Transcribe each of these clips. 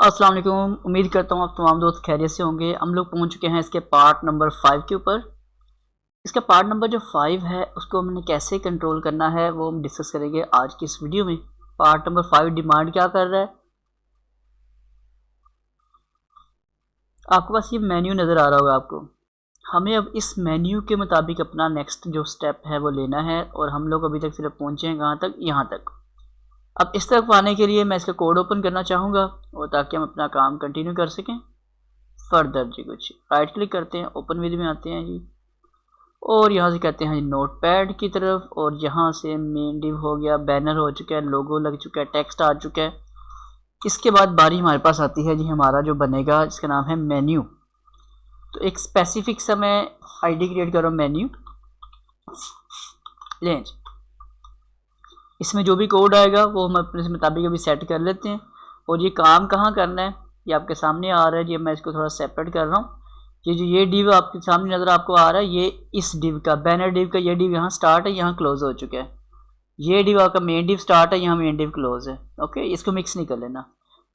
अस्सलाम वालेकुम। उम्मीद करता हूँ आप तमाम दोस्त खैरियत से होंगे। हम लोग पहुँच चुके हैं इसके पार्ट नंबर 5 के ऊपर। इसका पार्ट नंबर जो 5 है उसको हमने कैसे कंट्रोल करना है वो हम डिस्कस करेंगे आज की इस वीडियो में। पार्ट नंबर 5 डिमांड क्या कर रहा है, आपके पास ये मेन्यू नज़र आ रहा होगा आपको। हमें अब इस मेन्यू के मुताबिक अपना नेक्स्ट जो स्टेप है वो लेना है, और हम लोग अभी तक सिर्फ पहुँचे हैं कहाँ तक, यहाँ तक। अब इस तरफ आने के लिए मैं इसका कोड ओपन करना चाहूँगा, और ताकि हम अपना काम कंटिन्यू कर सकें फर्दर। जी कुछ राइट क्लिक करते हैं, ओपन विद में आते हैं जी, और यहाँ से कहते हैं नोट पैड की तरफ, और यहाँ से मेन डिव हो गया, बैनर हो चुका है, लोगो लग चुका है, टेक्स्ट आ चुका है। इसके बाद बारी हमारे पास आती है जी हमारा जो बनेगा जिसका नाम है मेन्यू। तो एक स्पेसिफिक सा मैं आईडी क्रिएट करो मेन्यू लेंज। इसमें जो भी कोड आएगा वो हम अपने मुताबिक अभी सेट कर लेते हैं। और ये काम कहाँ करना है ये आपके सामने आ रहा है जी। मैं इसको थोड़ा सेपरेट कर रहा हूँ। ये डिव आपके सामने नज़र आपको आ रहा है, ये इस डिव का बैनर डिव का ये डिव यहाँ स्टार्ट है, यहाँ क्लोज हो चुका है। ये डिव आपका मेन डिव स्टार्ट है, यहाँ मेन डिव क्लोज है। ओके, इसको मिक्स नहीं कर लेना।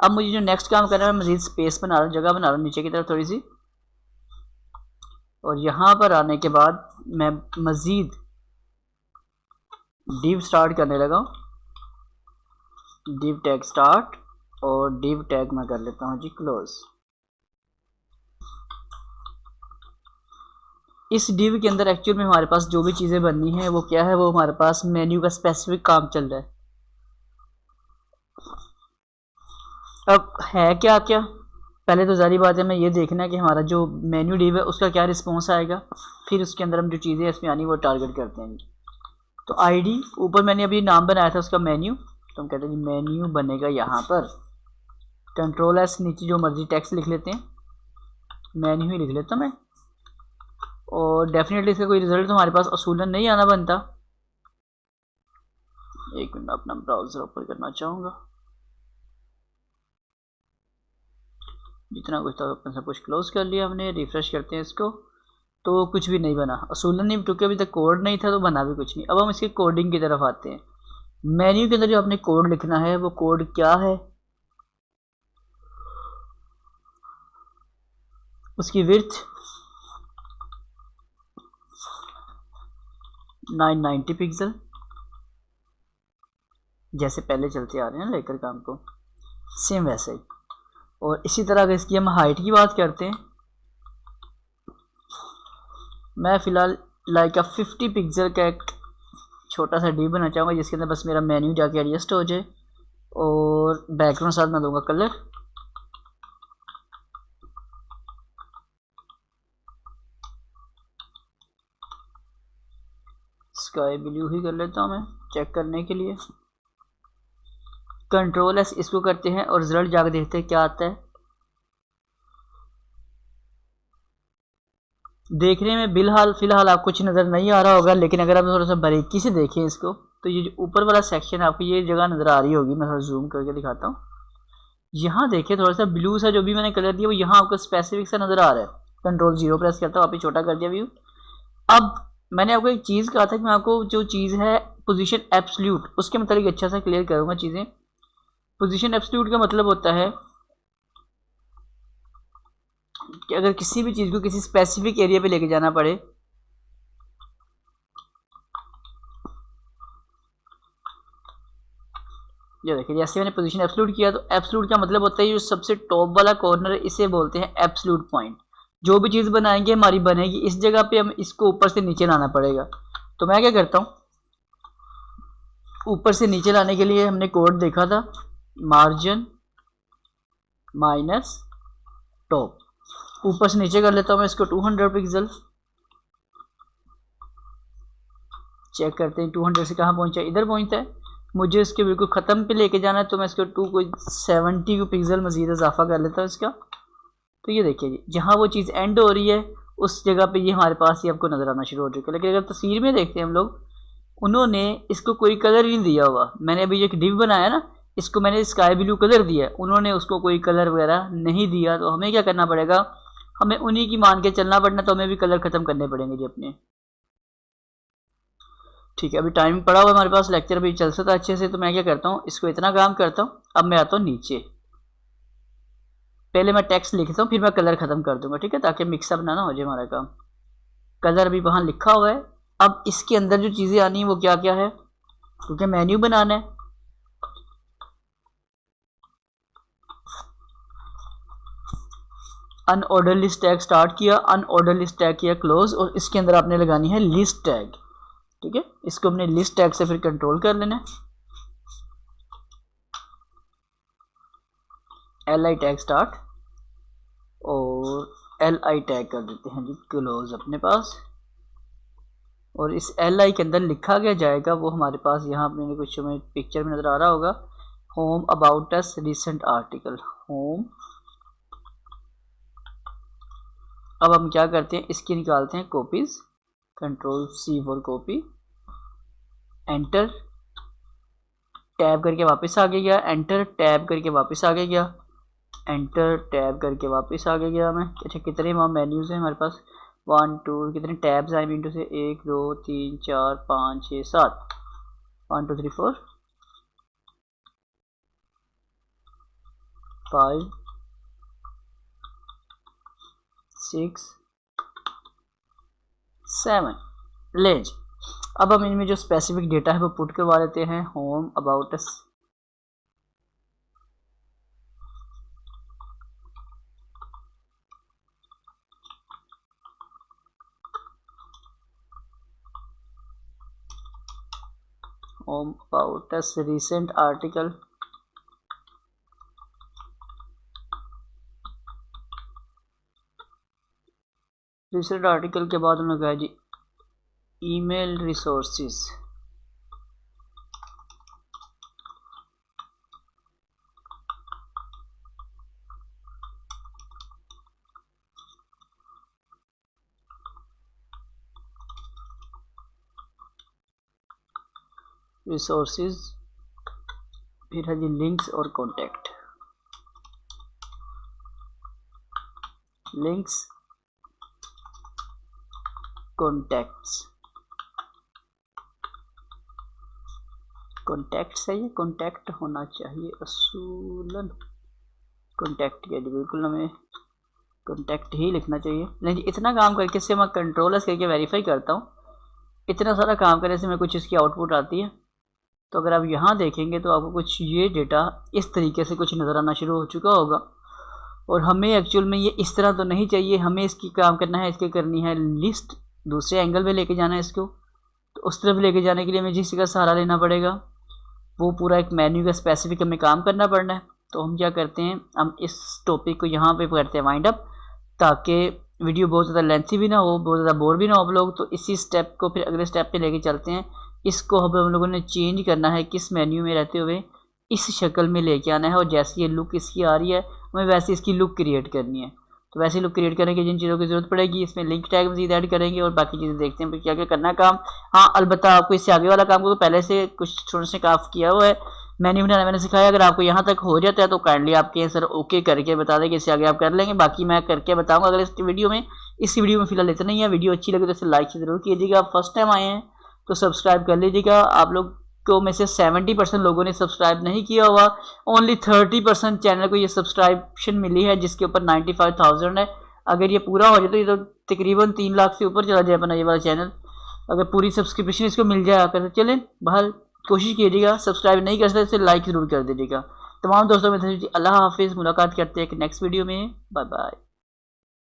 अब मुझे जो नेक्स्ट काम करना है, मजीद स्पेस बना रहा हूँ, जगह बना रहा हूँ नीचे की तरफ थोड़ी सी, और यहाँ पर आने के बाद मैं मजीद डिव स्टार्ट करने लगा हूँ। डिव टैग स्टार्ट, और डिव टैग मैं कर लेता हूँ जी क्लोज। इस डिव के अंदर एक्चुअल में हमारे पास जो भी चीज़ें बननी है वो क्या है, वो हमारे पास मेन्यू का स्पेसिफिक काम चल रहा है। अब है क्या क्या, पहले तो जारी बात है हमें ये देखना है कि हमारा जो मेन्यू डिव है उसका क्या रिस्पॉन्स आएगा, फिर उसके अंदर हम जो चीज़ें इसमें आनी वो टारगेट करते हैं। तो आईडी ऊपर मैंने अभी नाम बनाया था उसका मेन्यू, तो हम कहते हैं मेन्यू बनेगा यहाँ पर। कंट्रोल एस, नीचे जो मर्जी टेक्स्ट लिख लेते हैं, मेन्यू ही लिख लेता मैं। और डेफिनेटली इसका कोई रिजल्ट तो हमारे पास असूलन नहीं आना बनता। एक मिनट, अपना ब्राउज़र ओपन करना चाहूँगा। जितना कुछ था अपने सब कुछ क्लोज कर लिया हमने। रिफ्रेश करते हैं इसको, तो कुछ भी नहीं बना असूलन नहीं, क्योंकि अभी तक कोड नहीं था तो बना भी कुछ नहीं। अब हम इसकी कोडिंग की तरफ आते हैं। मेन्यू के अंदर जो आपने कोड लिखना है वो कोड क्या है, उसकी विड्थ 990 पिक्सल, जैसे पहले चलते आ रहे हैं लेकर काम को, सेम वैसे ही। और इसी तरह अगर इसकी हम हाइट की बात करते हैं, मैं फ़िलहाल लाइक 50 पिक्सल का एक छोटा सा डी बनाना चाहूँगा, जिसके अंदर बस मेरा मेन्यू जाके एडजस्ट हो जाए। और बैकग्राउंड साथ मैं दूंगा कलर, स्काई ब्लू ही कर लेता हूँ मैं चेक करने के लिए। कंट्रोल एस इसको करते हैं और रिजल्ट जाकर देखते हैं क्या आता है। देखने में फिलहाल आपको कुछ नज़र नहीं आ रहा होगा, लेकिन अगर आप थोड़ा सा बारीकी से देखें इसको, तो ये जो ऊपर वाला सेक्शन आपको ये जगह नज़र आ रही होगी। मैं थोड़ा जूम करके दिखाता हूँ। यहाँ देखिए थोड़ा सा ब्लू सा जो भी मैंने कलर दिया वो यहाँ आपको स्पेसिफिक सा नज़र आ रहा है। कंट्रोल 0 प्रेस करता हूँ, आप ही छोटा कर दिया व्यू। अब मैंने आपको एक चीज़ कहा था कि मैं आपको जो चीज़ है पोजीशन एब्सोल्यूट, उसके मतलब अच्छा सा क्लियर करूँगा चीज़ें। पोजीशन एब्सोल्यूट का मतलब होता है कि अगर किसी भी चीज़ को किसी स्पेसिफिक एरिया पे लेके जाना पड़े, ये देखिए जैसे मैंने पोजीशन एब्सोल्यूट किया, तो एब्सोल्यूट का मतलब होता है जो सबसे टॉप वाला कॉर्नर है, इसे बोलते हैं एब्सोल्यूट पॉइंट। जो भी चीज़ बनाएंगे हमारी बनेगी इस जगह पे, हम इसको ऊपर से नीचे लाना पड़ेगा। तो मैं क्या करता हूँ, ऊपर से नीचे लाने के लिए हमने कोड देखा था, मार्जिन माइनस टॉप। ऊपर से नीचे कर लेता हूँ मैं इसको 200 पिक्सल। चेक करते हैं 200 से कहाँ पहुँचा, इधर पहुँचता है। मुझे इसके बिल्कुल ख़त्म पे लेके जाना है, तो मैं इसको 270 पिक्सल मज़ीद इजाफा कर लेता हूँ इसका। तो ये देखिए जी, जहाँ वो चीज़ एंड हो रही है उस जगह पे ये हमारे पास ये आपको नज़र आना शुरू हो चुका है। लेकिन अगर तस्वीर में देखते हैं हम लोग, उन्होंने इसको कोई कलर ही नहीं दिया हुआ। मैंने अभी एक डिव बनाया ना, इसको मैंने स्काई ब्लू कलर दिया है, उन्होंने उसको कोई कलर वगैरह नहीं दिया। तो हमें क्या करना पड़ेगा, हमें उन्हीं की मान के चलना पड़ना, तो हमें भी कलर ख़त्म करने पड़ेंगे जी अपने। ठीक है, अभी टाइम पड़ा हुआ हमारे पास, लेक्चर अभी चल सकता है अच्छे से। तो मैं क्या करता हूँ, इसको इतना काम करता हूँ। अब मैं आता हूँ नीचे, पहले मैं टेक्स्ट लिखता हूँ, फिर मैं कलर ख़त्म कर दूंगा, ठीक है, ताकि मिक्सअप ना हो जाए हमारा काम। कलर अभी वहाँ लिखा हुआ है। अब इसके अंदर जो चीज़ें आनी है वो क्या क्या है, क्योंकि मेन्यू बनाना है। अनऑर्डर लिस्ट टैग स्टार्ट किया, अनऑर्डर लिस्ट टैग किया क्लोज, और इसके अंदर आपने लगानी है लिस्ट टैग, ठीक है। इसको अपने लिस्ट टैग से फिर कंट्रोल कर लेना है। LI टैग स्टार्ट और LI टैग कर देते हैं जी क्लोज अपने पास। और इस LI के अंदर लिखा गया जाएगा वो हमारे पास यहाँ अपने कुछ में पिक्चर में नज़र आ रहा होगा, home about us recent article, home. अब हम क्या करते हैं, इसकी निकालते हैं copies, control C for copy, enter, tab करके वापस आगे गया, एंटर, टैब करके वापस आगे गया, एंटर, टैब करके वापस आगे गया मैं। अच्छा कितने वहाँ मेन्यूज़ हैं हमारे पास, 1 2, कितने टैब्स आए विंडो से, 1 2 3 4 5 6 7, 1 2 3 4 5 6 7 लेज। अब हम इनमें जो स्पेसिफिक डेटा है वो पुट करवा लेते हैं, home about us, home about us recent article, recent article के बाद हमने कहा जी ईमेल रिसोर्सेज, रिसोर्सेज, फिर है जी लिंक्स और कॉन्टैक्ट, लिंक्स कॉन्टैक्ट्स, कॉन्टैक्ट्स है ये, कॉन्टैक्ट होना चाहिए असूलन, कॉन्टैक्ट किया जी, बिल्कुल हमें कॉन्टैक्ट ही लिखना चाहिए। नहीं जी, इतना काम करके से मैं कंट्रोलर्स करके वेरीफाई करता हूँ, इतना सारा काम करने से मैं कुछ इसकी आउटपुट आती है। तो अगर आप यहाँ देखेंगे तो आपको कुछ ये डेटा इस तरीके से कुछ नज़र आना शुरू हो चुका होगा, और हमें एक्चुअल में ये इस तरह तो नहीं चाहिए, हमें इसकी काम करना है, इसकी करनी है लिस्ट, दूसरे एंगल में लेके जाना है इसको। तो उस तरफ लेके जाने के लिए हमें जिस का सहारा लेना पड़ेगा वो पूरा एक मेन्यू का स्पेसिफिक हमें काम करना पड़ना है। तो हम क्या करते हैं, हम इस टॉपिक को यहाँ पे करते हैं वाइंड अप, ताकि वीडियो बहुत ज़्यादा लेंथी भी ना हो, बहुत ज़्यादा बोर भी ना हो आप लोग। तो इसी स्टेप को फिर अगले स्टेप पे लेके चलते हैं। इसको हम लोगों ने चेंज करना है, किस मेन्यू में रहते हुए इस शक्ल में लेके आना है, और जैसी ये लुक इसकी आ रही है हमें वैसे इसकी लुक क्रिएट करनी है। तो वैसे लुक क्रिएट करने की जिन चीज़ों की ज़रूरत पड़ेगी, इसमें लिंक टैग मज़ीद ऐड करेंगे और बाकी चीज़ें देखते हैं क्या क्या करना है काम। हाँ अलबत्ता आपको इससे आगे वाला काम को तो पहले से कुछ छोटे से काफ़ किया हुआ है, मेन्यू बनाना मैंने सिखाया। अगर आपको यहाँ तक हो जाता है तो काइंडली आपके सर ओके करके बता दें कि इससे आगे आप कर लेंगे, बाकी मैं करके बताऊँगा अगले इस वीडियो में। इस वीडियो में फिलहाल इतना ही है। वीडियो अच्छी लगे तो इसे लाइक ज़रूर कीजिएगा, आप फर्स्ट टाइम आए हैं तो सब्सक्राइब कर लीजिएगा। आप लोग को में से 70% लोगों ने सब्सक्राइब नहीं किया हुआ, ओनली 30% चैनल को ये सब्सक्रिप्शन मिली है जिसके ऊपर 95,000 है। अगर ये पूरा हो जाए तो ये तो तकरीबन 3 लाख से ऊपर चला जाए अपना ये वाला चैनल, अगर पूरी सब्सक्रिप्शन इसको मिल जाए आकर। चलें बहर कोशिश कीजिएगा, सब्सक्राइब नहीं कर सकते इसे लाइक ज़रूर कर दीजिएगा। तमाम दोस्तों में अल्लाह हाफिज़, मुलाकात करते हैं एक नेक्स्ट वीडियो में, बाय बाय।